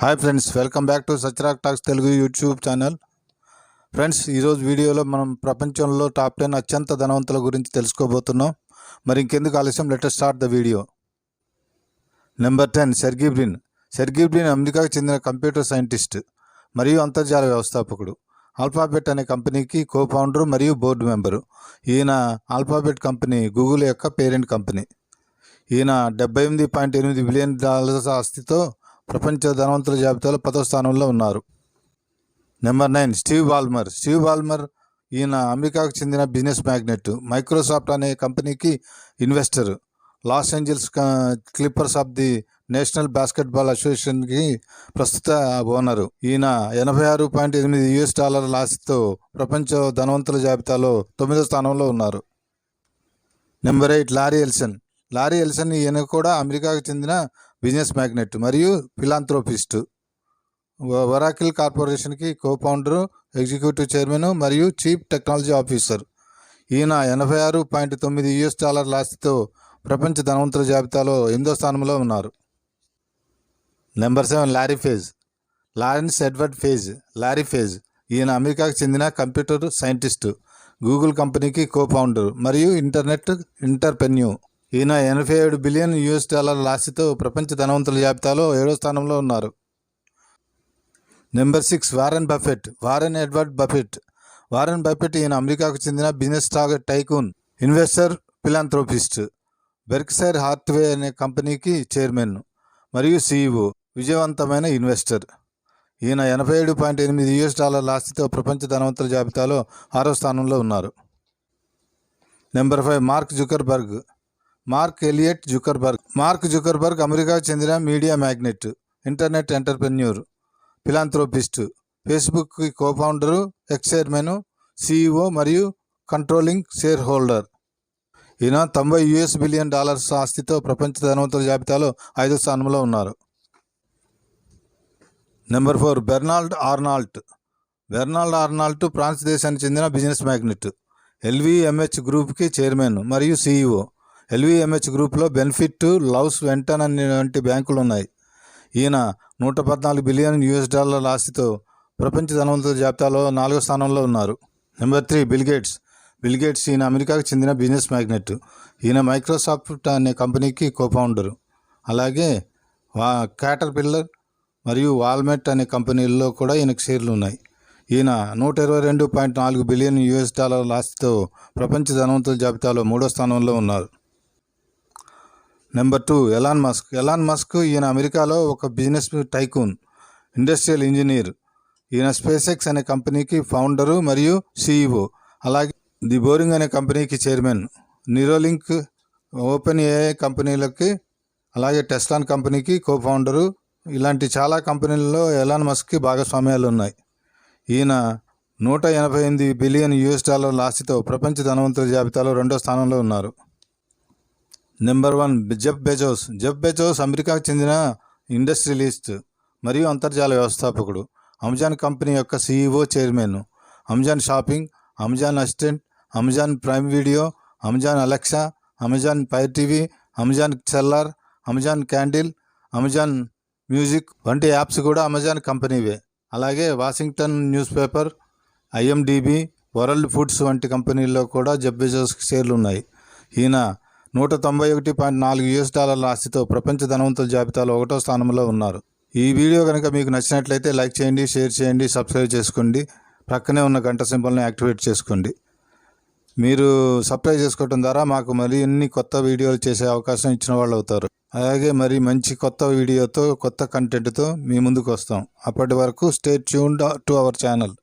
Hi friends, welcome back to Satyarag talks Telugu YouTube channel. Friends, ఈరోజు వీడియోలో మనం ప్రపంచంలో టాప్ 10 అత్యంత ధనవంతుల గురించి తెలుసుకోబోతున్నాం. మరి ఇంకెందుకు ఆలస్యం, let us start the video. Number 10, Sergei Brin. Sergei Brin అమెరికాకు చెందిన కంప్యూటర్ సైంటిస్ట్ మరియు అంతర్జాల వ్యవస్థాపకుడు. ఆల్ఫాబెట్ అనే కంపెనీకి కో ఫౌండర్ మరియు బోర్డు మెంబరు. ఈయన ఆల్ఫాబెట్ కంపెనీ గూగుల్ యొక్క పేరెంట్ కంపెనీ. ఈయన $78.8 బిలియన్ ఆస్తితో ప్రపంచ ధనవంతుల జాబితాలో 10వ స్థానంలో ఉన్నారు. Number 9, Steve Ballmer. Steve Ballmer ఈయన అమెరికాకు చెందిన బిజినెస్ మ్యాగ్నెట్. మైక్రోసాఫ్ట్ అనే కంపెనీకి investor. Los Angeles Clippers of the National Basketball అసోసియేషన్కి ప్రస్తుత ఓనరు. ఈయన $86.8 ఆస్తితో ప్రపంచ ధనవంతుల జాబితాలో 9వ స్థానంలో ఉన్నారు. Number 8, lorry ఎల్సన్. లారీ ఎల్సన్ ఈయన కూడా అమెరికాకు చెందిన బిజినెస్ మ్యాగ్నెట్ మరియు ఫిలాంథ్రోపిస్ట్. ఒరాకిల్ కార్పొరేషన్కి కో ఫౌండరు, ఎగ్జిక్యూటివ్ చైర్మన్ మరియు చీఫ్ టెక్నాలజీ ఆఫీసర్. ఈయన $80.9 ఆస్తితో ప్రపంచ ధనవంతుల జాబితాలో 8వ స్థానంలో ఉన్నారు. Number 7, Larry Page. Lawrence Edward page. Larry Page ఈయన అమెరికాకు చెందిన కంప్యూటర్ సైంటిస్టు, గూగుల్ కంపెనీకి కో ఫౌండర్ మరియు ఇంటర్నెట్ ఎంటర్ప్రెన్యూర్. ఈయన $87 బిలియన్ ఆస్తితో ప్రపంచ ధనవంతుల జాబితాలో 7వ స్థానంలో ఉన్నారు. Number 6, Warren Buffett. Warren Edward Buffett. Warren Buffett ఈయన అమెరికాకు చెందిన business tycoon, investor, philanthropist. Berkshire Hathaway అనే కంపెనీకి చైర్మన్ మరియు CEO. విజయవంతమైన ఇన్వెస్టర్. ఈయన $87.8 ఆస్తితో ప్రపంచ ధనవంతుల జాబితాలో 6వ స్థానంలో ఉన్నారు. Number 5, Mark Zuckerberg. Mark Elliot Zuckerberg. Mark Zuckerberg అమెరికాకు చెందిన media magnate, internet entrepreneur, philanthropist. ఫేస్బుక్కి co founder, ex chairman, CEO మరియు కంట్రోలింగ్ షేర్ హోల్డర్. ఈయన $90 బిలియన్ ఆస్తితో ప్రపంచ ధనవంతుల జాబితాలో 5వ స్థానంలో ఉన్నారు. Number 4, Bernard Arnault. Bernard Arnault France దేశానికి చెందిన బిజినెస్ మ్యాగ్నెట్. LVMH గ్రూప్కి చైర్మన్ మరియు CEO. LVMH గ్రూప్లో బెనిఫిట్, లవ్స్, వెంటన్ వంటి బ్యాంకులు ఉన్నాయి. ఈయన $114 బిలియన్ ఆస్తితో ప్రపంచ ధనవంతుల జాబితాలో 4వ స్థానంలో ఉన్నారు. Number 3, bill gates. Bill gates ఈయన అమెరికాకు చెందిన బిజినెస్ మ్యాగ్నెట్. ఈయన మైక్రోసాఫ్ట్ అనే కంపెనీకి కో ఫౌండరు. అలాగే క్యాటర్పిల్లర్ మరియు వాల్మార్ట్ అనే కంపెనీల్లో కూడా ఈయనకు షేర్లు ఉన్నాయి. ఈయన $122.4 బిలియన్ ఆస్తితో ప్రపంచ ధనవంతుల జాబితాలో 3వ స్థానంలో ఉన్నారు. Number 2, Elon Musk. Elon Musk ఈయన అమెరికాలో ఒక బిజినెస్ టైకూన్, ఇండస్ట్రియల్ ఇంజనీర్. ఈయన స్పేస్ ఎక్స్ అనే కంపెనీకి ఫౌండరు మరియు CEO. అలాగే ది బోరింగ్ అనే కంపెనీకి చైర్మన్. న్యూరోలింక్, ఓపెన్ AI కంపెనీలకి, అలాగే టెస్లాన్ కంపెనీకి కో ఫౌండరు. ఇలాంటి చాలా కంపెనీల్లో ఎలాన్ మస్క్కి భాగస్వామ్యాలు ఉన్నాయి. ఈయన $188 బిలియన్ ఆస్తితో ప్రపంచ ధనవంతుల జాబితాలో 2వ స్థానంలో ఉన్నారు. Number 1, Jeff Bezos. Jeff Bezos అమెరికాకు చెందిన ఇండస్ట్రియలిస్ట్ మరియు అంతర్జాల వ్యవస్థాపకుడు. అమెజాన్ కంపెనీ యొక్క CEO, chairman. Amazon shopping, Amazon assistant, Amazon prime video, Amazon Alexa, Amazon fire TV, Amazon seller, Amazon candle, Amazon music వంటి యాప్స్ కూడా అమెజాన్ కంపెనీవే. అలాగే Washington news paper, IMDb, world foods వంటి కంపెనీల్లో కూడా Jeff బెజోస్కి షేర్లు ఉన్నాయి. ఈయన $191.4 ఆస్తితో ప్రపంచ ధనవంతుల జాబితాలో 1వ స్థానంలో ఉన్నారు. ఈ వీడియో కనుక మీకు నచ్చినట్లయితే లైక్ చేయండి, షేర్ చేయండి, సబ్స్క్రైబ్ చేసుకోండి. ప్రక్కనే ఉన్న గంట సింబల్ని యాక్టివేట్ చేసుకోండి. మీరు సబ్స్క్రైబ్ చేసుకోవడం ద్వారా మాకు మరి ఎన్ని కొత్త వీడియోలు చేసే అవకాశం ఇచ్చిన వాళ్ళు అవుతారు. అలాగే మరి మంచి కొత్త వీడియోతో, కొత్త కంటెంట్తో మీ ముందుకు వస్తాం. అప్పటి వరకు stay tuned to our channel.